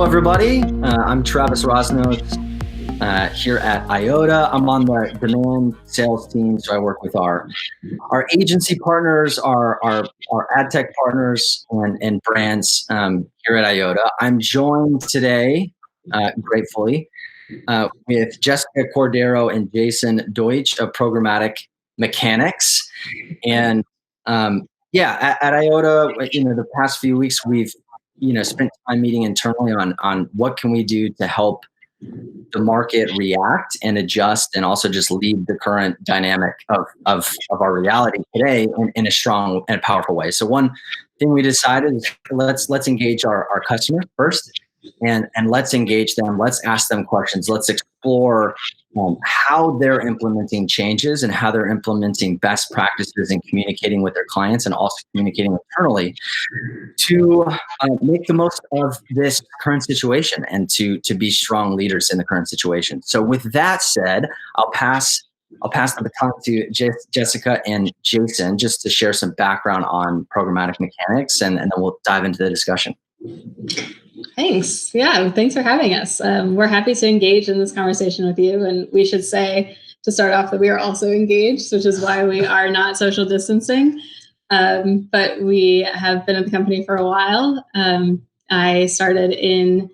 everybody. I'm Travis Roznos here at Eyeota. I'm on the demand sales team, so I work with our agency partners, our ad tech partners, and brands here at Eyeota. I'm joined today, gratefully, with Jessica Cordero and Jason Deutsch of Programmatic Mechanics. And at Eyeota, the past few weeks we've spent time meeting internally on what can we do to help the market react and adjust, and also just lead the current dynamic of our reality today in a strong and powerful way. So one thing we decided is let's engage our customers first, and let's engage them. Let's ask them questions. Let's explore how they're implementing changes and how they're implementing best practices and communicating with their clients, and also communicating internally to make the most of this current situation and to be strong leaders in the current situation. So with that said, I'll pass the baton to Jessica and Jason just to share some background on programmatic mechanics, and then we'll dive into the discussion. Thanks. Yeah, thanks for having us. We're happy to engage in this conversation with you. And we should say to start off that we are also engaged, which is why we are not social distancing. But we have been at the company for a while. I started in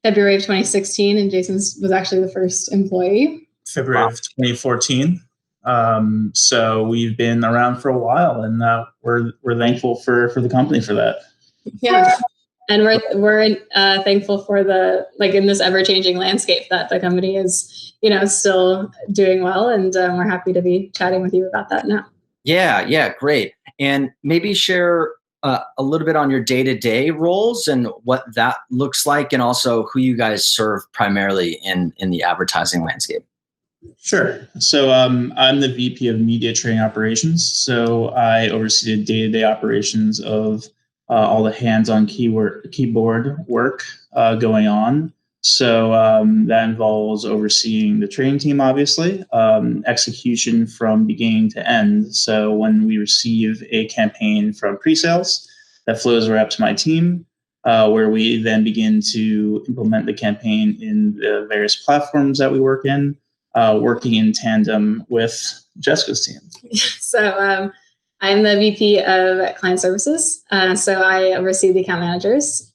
February of 2016, and Jason was actually the first employee. February of 2014. So we've been around for a while, and we're thankful for the company for that. Yeah. And we're thankful for in this ever-changing landscape that the company is, still doing well. And we're happy to be chatting with you about that now. Yeah, great. And maybe share a little bit on your day-to-day roles and what that looks like, and also who you guys serve primarily in the advertising landscape. Sure. So I'm the VP of Media Trading Operations. So I oversee the day-to-day operations of all the hands-on keyboard work going on. So that involves overseeing the trading team, obviously, execution from beginning to end. So when we receive a campaign from pre-sales, that flows right up to my team, where we then begin to implement the campaign in the various platforms that we work in, working in tandem with Jessica's team. So I'm the VP of Client Services. So I oversee the account managers.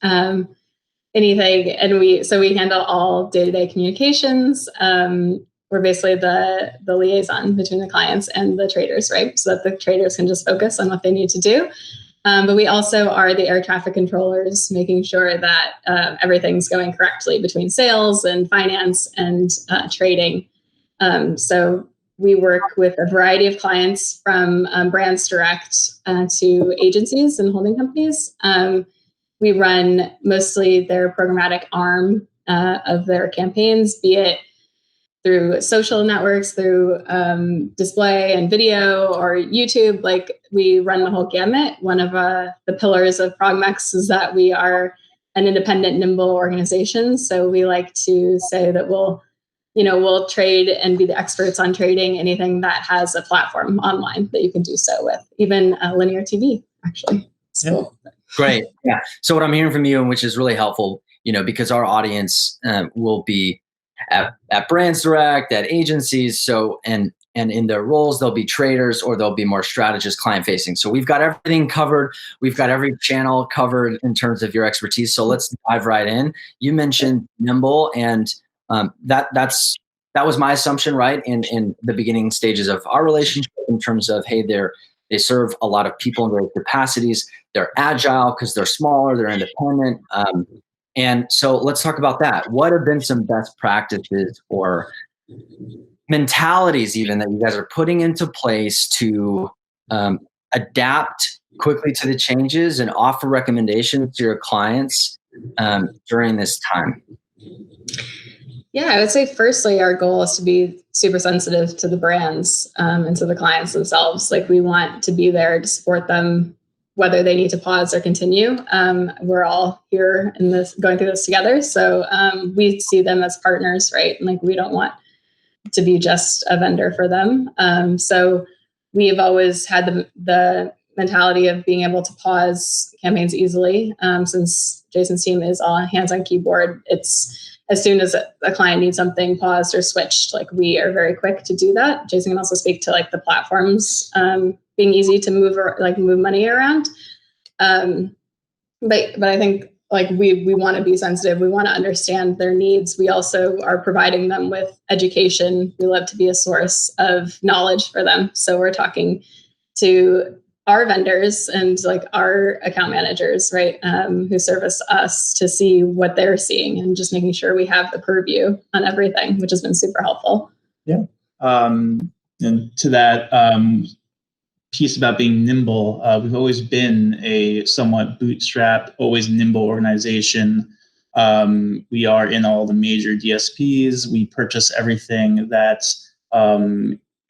We handle all day-to-day communications. We're basically the liaison between the clients and the traders, right? So that the traders can just focus on what they need to do. But we also are the air traffic controllers, making sure that everything's going correctly between sales and finance and trading. So we work with a variety of clients, from brands direct to agencies and holding companies. We run mostly their programmatic arm of their campaigns, be it through social networks, through display and video, or YouTube. We run the whole gamut. One of the pillars of Progmex is that we are an independent, nimble organization. So we like to say that we'll trade and be the experts on trading anything that has a platform online that you can do so with, even linear TV, actually. It's cool. Great. Yeah. So what I'm hearing from you, and which is really helpful, because our audience will be at brands direct, at agencies. So, and in their roles, they'll be traders, or they'll be more strategist, client facing. So we've got everything covered. We've got every channel covered in terms of your expertise. So let's dive right in. You mentioned nimble, and that was my assumption, right? In the beginning stages of our relationship, in terms of, hey, they serve a lot of people in various capacities. They're agile because they're smaller, they're independent. And so let's talk about that. What have been some best practices or mentalities even that you guys are putting into place to adapt quickly to the changes and offer recommendations to your clients during this time? Yeah, I would say firstly, our goal is to be super sensitive to the brands and to the clients themselves. We want to be there to support them, whether they need to pause or continue. We're all here in this, going through this together. So we see them as partners, right? And we don't want to be just a vendor for them. So we've always had the mentality of being able to pause campaigns easily. Since Jason's team is all hands on keyboard, it's as soon as a client needs something paused or switched, like we are very quick to do that. Jason can also speak to like the platforms being easy to move money around. But I think like we want to be sensitive. We want to understand their needs. We also are providing them with education. We love to be a source of knowledge for them. So we're talking to our vendors and like our account managers, right, who service us to see what they're seeing and just making sure we have the purview on everything, which has been super helpful. Yeah. And to that piece about being nimble, we've always been a somewhat bootstrap, always nimble organization. We are in all the major DSPs. We purchase everything that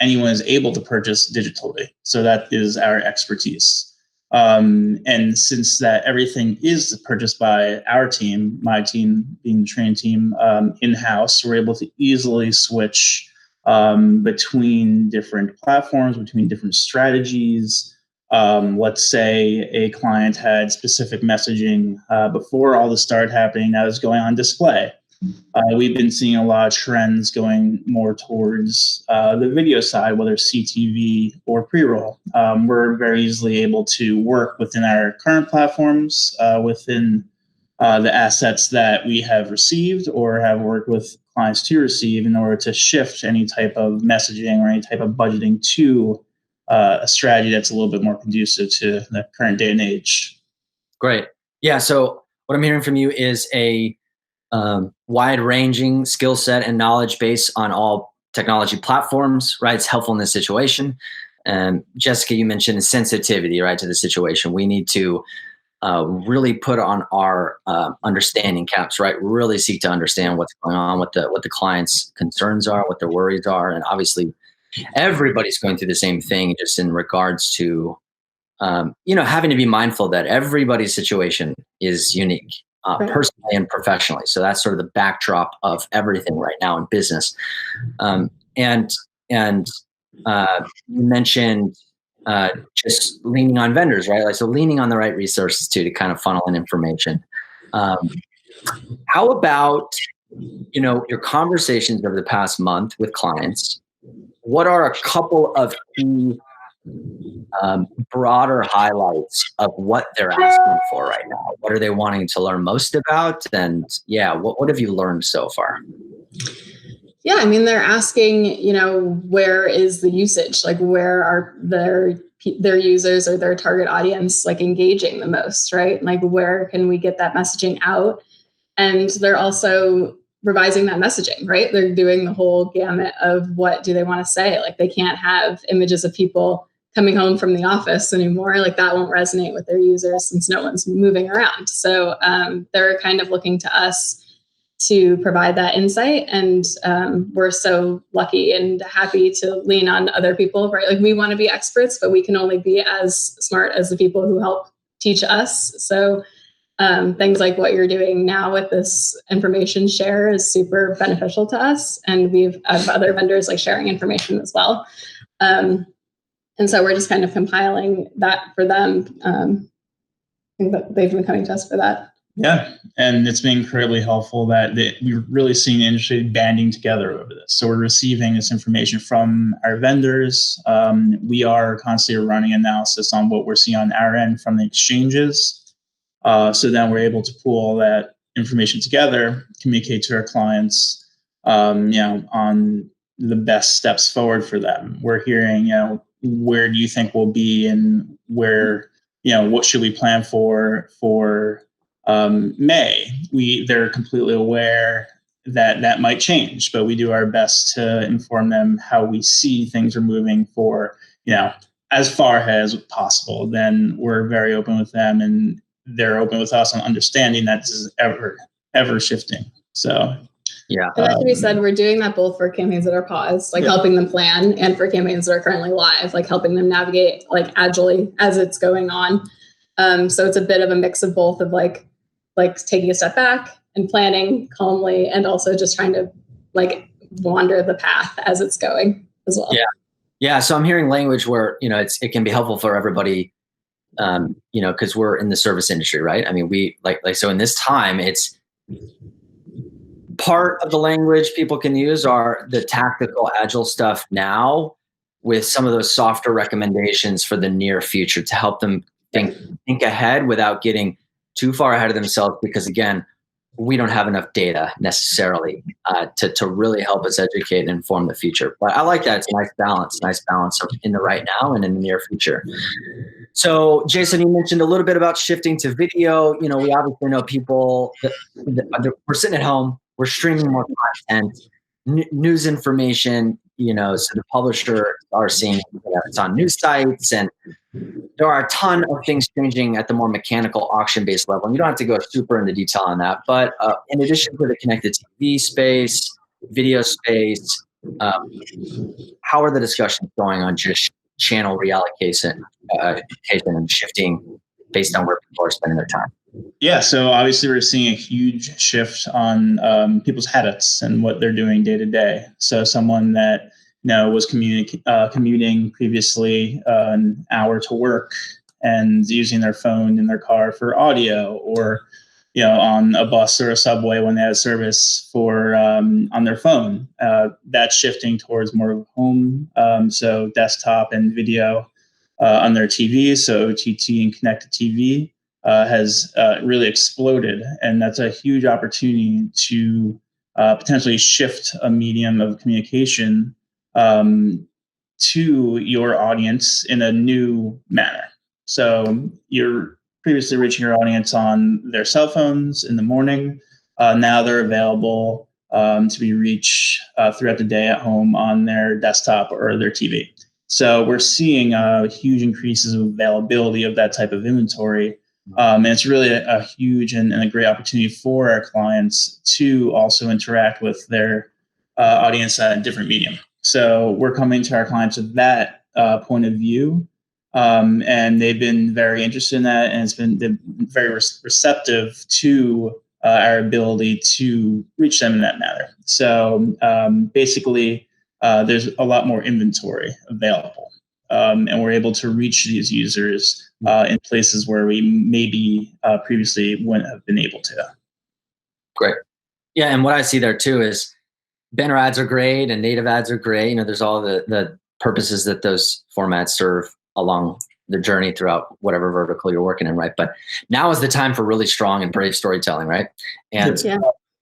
anyone is able to purchase digitally. So that is our expertise. And since that everything is purchased by our team, my team being the training team, in-house, we're able to easily switch between different platforms, between different strategies. Let's say a client had specific messaging before all this started happening that was going on display. We've been seeing a lot of trends going more towards the video side, whether CTV or pre-roll. We're very easily able to work within our current platforms, within the assets that we have received or have worked with clients to receive in order to shift any type of messaging or any type of budgeting to a strategy that's a little bit more conducive to the current day and age. Great. Yeah. So what I'm hearing from you is a wide-ranging skill set and knowledge base on all technology platforms, right? It's helpful in this situation. Jessica, you mentioned sensitivity, right, to the situation. We need to really put on our understanding caps, right? Really seek to understand what's going on, what the client's concerns are, what their worries are, and obviously everybody's going through the same thing, just in regards to having to be mindful that everybody's situation is unique. Personally and professionally. So that's sort of the backdrop of everything right now in business. And you mentioned just leaning on vendors, right? Like, so leaning on the right resources to kind of funnel in information. How about, your conversations over the past month with clients? What are a couple of key broader highlights of what they're asking for right now? What are they wanting to learn most about? And what have you learned so far? Yeah, I mean, they're asking, where is the usage? Like, where are their users or their target audience like engaging the most, right? Like, where can we get that messaging out? And they're also revising that messaging, right? They're doing the whole gamut of what do they want to say? Like, they can't have images of people coming home from the office anymore. Like, that won't resonate with their users since no one's moving around. So they're kind of looking to us to provide that insight. And we're so lucky and happy to lean on other people, right? Like, we want to be experts, but we can only be as smart as the people who help teach us. So things like what you're doing now with this information share is super beneficial to us. And we have other vendors like sharing information as well. And so we're just kind of compiling that for them. I think that they've been coming to us for that. Yeah, and it's been incredibly helpful that we're really seeing the industry banding together over this. So we're receiving this information from our vendors. We are constantly running analysis on what we're seeing on our end from the exchanges. So then we're able to pull all that information together, communicate to our clients, on the best steps forward for them. We're hearing, where do you think we'll be, and where, what should we plan for May? They're completely aware that might change, but we do our best to inform them how we see things are moving for, as far as possible. Then we're very open with them, and they're open with us on understanding that this is ever shifting. So yeah. And that to be said, we're doing that both for campaigns that are paused, like helping them plan, and for campaigns that are currently live, like helping them navigate like agilely as it's going on. So it's a bit of a mix of both, of like taking a step back and planning calmly, and also just trying to like wander the path as it's going as well. Yeah. So I'm hearing language where, it can be helpful for everybody because we're in the service industry, right? I mean, we so in this time, it's part of the language people can use are the tactical agile stuff now, with some of those softer recommendations for the near future to help them think ahead without getting too far ahead of themselves, because again, we don't have enough data necessarily to really help us educate and inform the future. But I like that. It's a nice balance of in the right now and in the near future. So Jason, you mentioned a little bit about shifting to video. We obviously know people we're sitting at home, we're streaming more content, news information, so the publisher are seeing it's on news sites, and there are a ton of things changing at the more mechanical auction-based level. And you don't have to go super into detail on that, but in addition to the connected TV space, video space, how are the discussions going on just channel reallocation and shifting based on where people are spending their time? Yeah, so obviously we're seeing a huge shift on people's habits and what they're doing day to day. So someone that was commuting previously an hour to work and using their phone in their car for audio, or on a bus or a subway when they had service for on their phone. That's shifting towards more home, so desktop and video on their TV. So OTT and connected TV has really exploded, and that's a huge opportunity to potentially shift a medium of communication to your audience in a new manner. So you're previously reaching your audience on their cell phones in the morning. Now they're available to be reached throughout the day at home on their desktop or their TV. So we're seeing huge increases of availability of that type of inventory. And it's really a huge and a great opportunity for our clients to also interact with their audience at a different medium. So we're coming to our clients with that point of view. And they've been very interested in that, and they've been very receptive to our ability to reach them in that manner. So basically, there's a lot more inventory available, and we're able to reach these users in places where we maybe previously wouldn't have been able to. Great. Yeah, and what I see there too is banner ads are great and native ads are great. There's all the purposes that those formats serve along the journey throughout whatever vertical you're working in, right? But now is the time for really strong and brave storytelling, right? And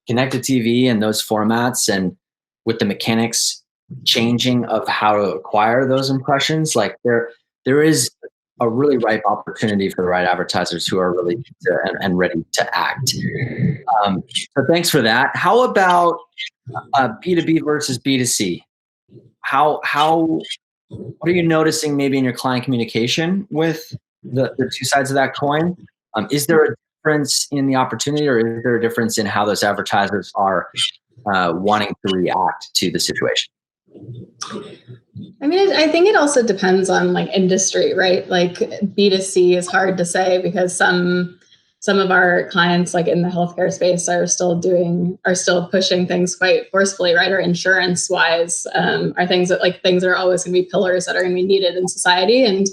connected TV and those formats, and with the mechanics changing of how to acquire those impressions, like there is a really ripe opportunity for the right advertisers who are really and ready to act. So thanks for that. How about B2B versus B2C? What are you noticing maybe in your client communication with the two sides of that coin? Is there a difference in the opportunity, or is there a difference in how those advertisers are wanting to react to the situation? I mean, I think it also depends on industry, right? Like B2C is hard to say because some of our clients, in the healthcare space, are still pushing things quite forcefully, right? Or insurance wise, are things that things are always going to be pillars that are going to be needed in society. And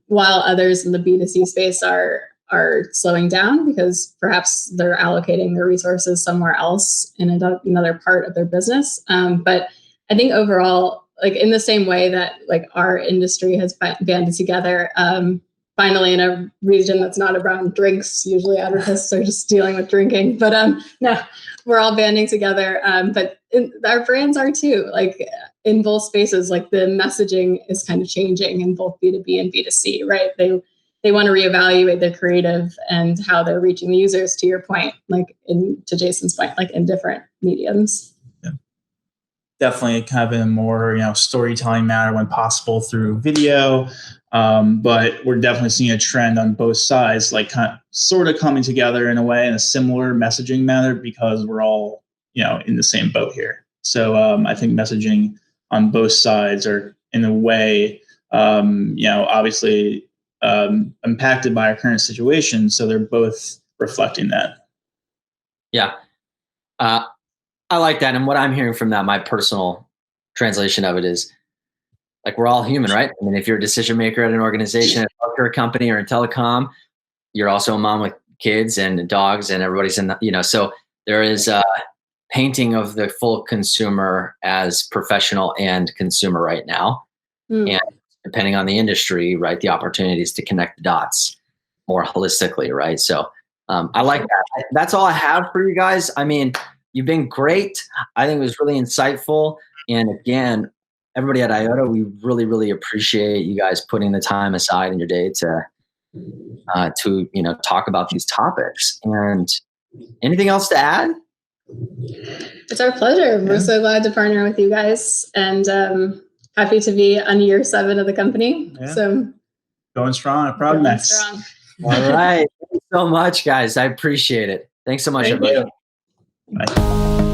while others in the B2C space are slowing down because perhaps they're allocating their resources somewhere else in another part of their business. But I think overall, in the same way that our industry has banded together, finally in a region that's not around drinks, usually advertisers are just dealing with drinking, but no, we're all banding together. But our brands are too, in both spaces, the messaging is kind of changing in both B2B and B2C, right? They want to reevaluate their creative and how they're reaching the users, to your point, to Jason's point, in different mediums. Definitely kind of in a more, storytelling manner when possible through video. But we're definitely seeing a trend on both sides, sort of coming together in a way in a similar messaging manner, because we're all, in the same boat here. So I think messaging on both sides are in a way, obviously impacted by our current situation. So they're both reflecting that. Yeah. I like that. And what I'm hearing from that, my personal translation of it is, like we're all human, right? I mean, if you're a decision maker at an organization, a healthcare company, or in telecom, you're also a mom with kids and dogs, and everybody's in the, so there is a painting of the full consumer as professional and consumer right now. And depending on the industry, right, the opportunities to connect the dots more holistically, right? So I like that. That's all I have for you guys. I mean, you've been great. I think it was really insightful. And again, everybody at Eyeota, we really, really appreciate you guys putting the time aside in your day to talk about these topics. And anything else to add? It's our pleasure. We're so glad to partner with you guys, and happy to be on year 7 of the company. Yeah. So going strong at Programmatic. All right. Thank you so much, guys. I appreciate it. Thanks so much, everybody. Bye.